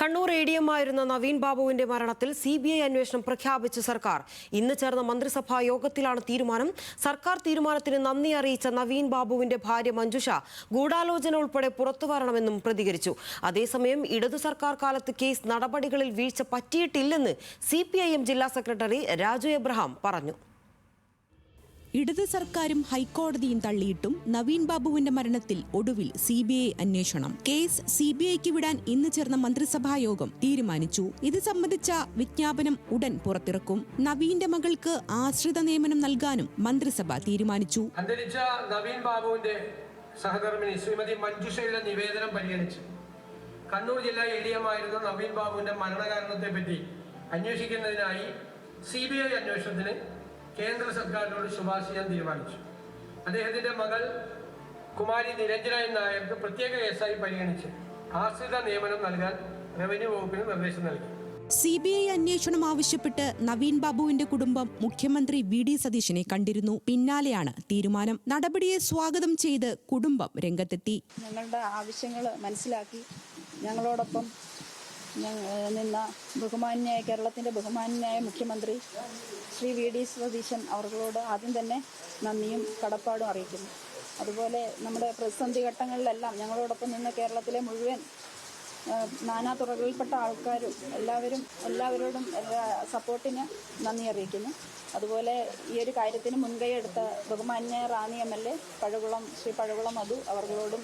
Kannur ADM ആയിരുന്ന നവീൻ ബാബുവിന്റെ മരണത്തിൽ CBI അന്വേഷണം പ്രഖ്യാപിച്ച സർക്കാർ ഇന്ന് ചേർന്ന മന്ത്രിസഭാ യോഗത്തിലാണ് തീരുമാനം. സർക്കാർ തീരുമാനത്തിന് നന്ദി അറിയിച്ച നവീൻ ബാബുവിന്റെ ഭാര്യ മഞ്ജുഷ ഗൂഢാലോചന ഉൾപ്പെടെ പുറത്തുവരണമെന്നും പ്രതികരിച്ചു. അതേസമയം ഇടതു സർക്കാർ കാലത്ത് കേസ് നടപടികളിൽ വീഴ്ച പറ്റിയിട്ടില്ലെന്ന് CPIM ജില്ലാ സെക്രട്ടറി രാജു എബ്രഹാം പറഞ്ഞു. ഇടത് സർക്കാരും ഹൈക്കോടതിയും തള്ളിയിട്ടും നവീൻ ബാബുവിന്റെ മരണത്തിൽ ഒടുവിൽ CBI അന്വേഷണം. കേസ് CBIക്ക് വിടാൻ ഇന്ന് ചേർന്ന മന്ത്രിസഭാ യോഗം തീരുമാനിച്ചു. ഇത് സംബന്ധിച്ച വിജ്ഞാപനം ഉടൻ പുറത്തിറക്കും. നവീന്റെ മകൾക്ക് ആശ്രിത നിയമനം നൽകാനും മന്ത്രിസഭ തീരുമാനിച്ചു. അന്തരിച്ച നവീൻ ബാബുവിന്റെ സഹധർമ്മിണി ശ്രീമതി മഞ്ജുഷയുടെ നിവേദനം പരിഗണിച്ച് കണ്ണൂർ ജില്ലാ ADM ആയിരുന്ന നവീൻ ബാബുവിന്റെ മരണകാരണത്തെ പറ്റി അന്വേഷിക്കുന്നതിനായി CBI അന്വേഷണത്തിന് കേന്ദ്ര സർക്കാരിനോട് ശുപാർശ ചെയ്യാൻ തീരുമാനിച്ചു. അദ്ദേഹത്തിന്റെ മകൾ കുമാരി നിരഞ്ജന നായർക്ക് പ്രത്യേക കേസായി പരിഗണിച്ച് ആശ്രിത നിയമനം നൽകാൻ റവന്യൂ വകുപ്പിന് നിർദ്ദേശം നൽകി. CBI അന്വേഷണം ആവശ്യപ്പെട്ട് നവീൻ ബാബുവിന്റെ കുടുംബം മുഖ്യമന്ത്രി VD സതീശനെ കണ്ടിരുന്നു. പിന്നാലെയാണ് തീരുമാനം. നടപടിയെ സ്വാഗതം ചെയ്ത് കുടുംബം രംഗത്തെത്തി. ഞങ്ങളുടെ ആവശ്യങ്ങൾ മനസ്സിലാക്കി ഞങ്ങളോടൊപ്പം നിന്ന കേരളത്തിന്റെ ബഹുമാന്യനായ മുഖ്യമന്ത്രി ശ്രീ VD സതീശൻ അവർകളോട് ആദ്യം തന്നെ നന്ദിയും കടപ്പാടും അറിയിക്കുന്നു. അതുപോലെ നമ്മുടെ പ്രതിസന്ധി ഘട്ടങ്ങളിലെല്ലാം ഞങ്ങളോടൊപ്പം നിന്ന് കേരളത്തിലെ മുഴുവൻ നാനാ തുറകളിൽപ്പെട്ട ആൾക്കാരും എല്ലാവരോടും സപ്പോർട്ടിന് നന്ദി അറിയിക്കുന്നു. അതുപോലെ ഈ ഒരു കാര്യത്തിന് മുൻകൈ എടുത്ത ബഹുമാന്യ റാണി MLA ശ്രീ പഴകുളം മധു അവർകളോടും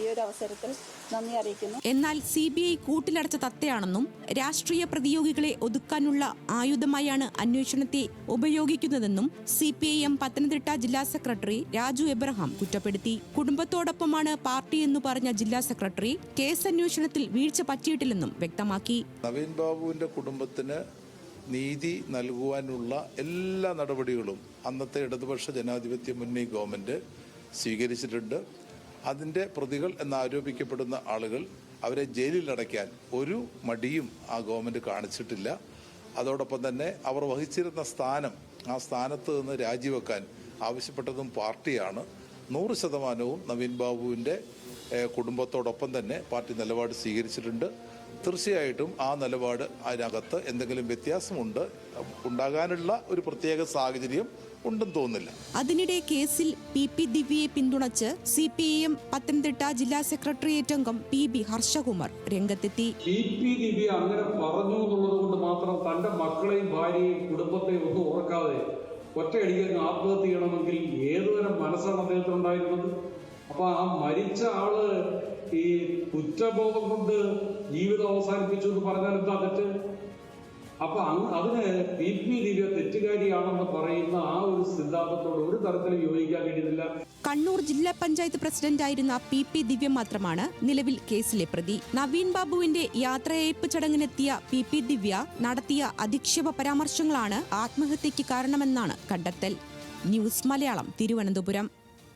ഈ ഒരു അവസരത്തിൽ നന്ദി അറിയിക്കുന്നു. എന്നാൽ CBI കൂട്ടിലടച്ച തത്തയാണെന്നും രാഷ്ട്രീയ പ്രതിയോഗികളെ ഒതുക്കാനുള്ള ആയുധമായാണ് അന്വേഷണത്തെ ഉപയോഗിക്കുന്നതെന്നും CPIM പത്തനംതിട്ട ജില്ലാ സെക്രട്ടറി രാജു എബ്രഹാം കുറ്റപ്പെടുത്തി. കുടുംബത്തോടൊപ്പമാണ് പാർട്ടി എന്ന് പറഞ്ഞ ജില്ലാ സെക്രട്ടറി കേസ് അന്വേഷണത്തിൽ വീഴ്ച പറ്റിയിട്ടില്ലെന്നും വ്യക്തമാക്കി. നവീൻ ബാബുവിന്റെ കുടുംബത്തിന് നീതി നൽകുവാനുള്ള എല്ലാ നടപടികളും അന്നത്തെ ഇടതുപക്ഷ ജനാധിപത്യ മുന്നണി ഗവൺമെന്റ് സ്വീകരിച്ചിട്ടുണ്ട്. അതിൻ്റെ പ്രതികൾ എന്നാരോപിക്കപ്പെടുന്ന ആളുകൾ അവരെ ജയിലിൽ അടയ്ക്കാൻ ഒരു മടിയും ആ ഗവൺമെന്റ് കാണിച്ചിട്ടില്ല. അതോടൊപ്പം തന്നെ അവർ വഹിച്ചിരുന്ന സ്ഥാനം, ആ സ്ഥാനത്ത് നിന്ന് രാജിവെക്കാൻ ആവശ്യപ്പെട്ടതും പാർട്ടിയാണ്. 100% നവീൻ ബാബുവിൻ്റെ കുടുംബത്തോടൊപ്പം തന്നെ പാർട്ടി നിലപാട് സ്വീകരിച്ചിട്ടുണ്ട്. തീർച്ചയായിട്ടും ആ നിലപാട് അതിനകത്ത് എന്തെങ്കിലും ഉണ്ടാകാനുള്ള ഒരു പ്രത്യേക സാഹചര്യം ഉണ്ടെന്ന് തോന്നുന്നില്ല. അതിനിടെ കേസിൽ PP ദിവ്യയെ പിന്തുണച്ച് CPIM പത്തനംതിട്ട ജില്ലാ സെക്രട്ടേറിയറ്റ് അംഗം PB ഹർഷകുമാർ രംഗത്തെത്തി. PP ദിവ്യ അങ്ങനെ പറഞ്ഞു എന്നുള്ളത് കൊണ്ട് മാത്രം തന്റെ മക്കളെയും ഭാര്യയെയും കുടുംബത്തെയും ഒന്നും ഓർക്കാതെ ഒറ്റയടിക്ക് ആത്മഹത്യ ചെയ്യണമെങ്കിൽ ഏതുതരം മനസ്സാണ് അദ്ദേഹത്തിനുണ്ടായിരുന്നത്? അപ്പൊ ആ മരിച്ച ആള് ഈ കുറ്റബോധം കൊണ്ട് ജീവിതം അവസാനിപ്പിച്ചു എന്ന് പറഞ്ഞാൽ എന്താ തെറ്റ്? അപ്പൊ അതിന് PP ദിവ്യ തെറ്റുകാരിയാണെന്ന് പറയുന്ന ആ ഒരു സിദ്ധാന്തത്തോട് ഒരു തരത്തിലും യോജിക്കാൻ കഴിയുന്നില്ല. കണ്ണൂർ ജില്ലാ പഞ്ചായത്ത് പ്രസിഡന്റായിരുന്ന PP ദിവ്യ മാത്രമാണ് നിലവിൽ കേസിലെ പ്രതി. നവീൻ ബാബുവിന്റെ യാത്രയയപ്പ് ചടങ്ങിനെത്തിയ PP ദിവ്യ നടത്തിയ അധിക്ഷേപ പരാമർശങ്ങളാണ് ആത്മഹത്യയ്ക്ക് കാരണമെന്നാണ് കണ്ടെത്തൽ. ന്യൂസ് മലയാളം, തിരുവനന്തപുരം.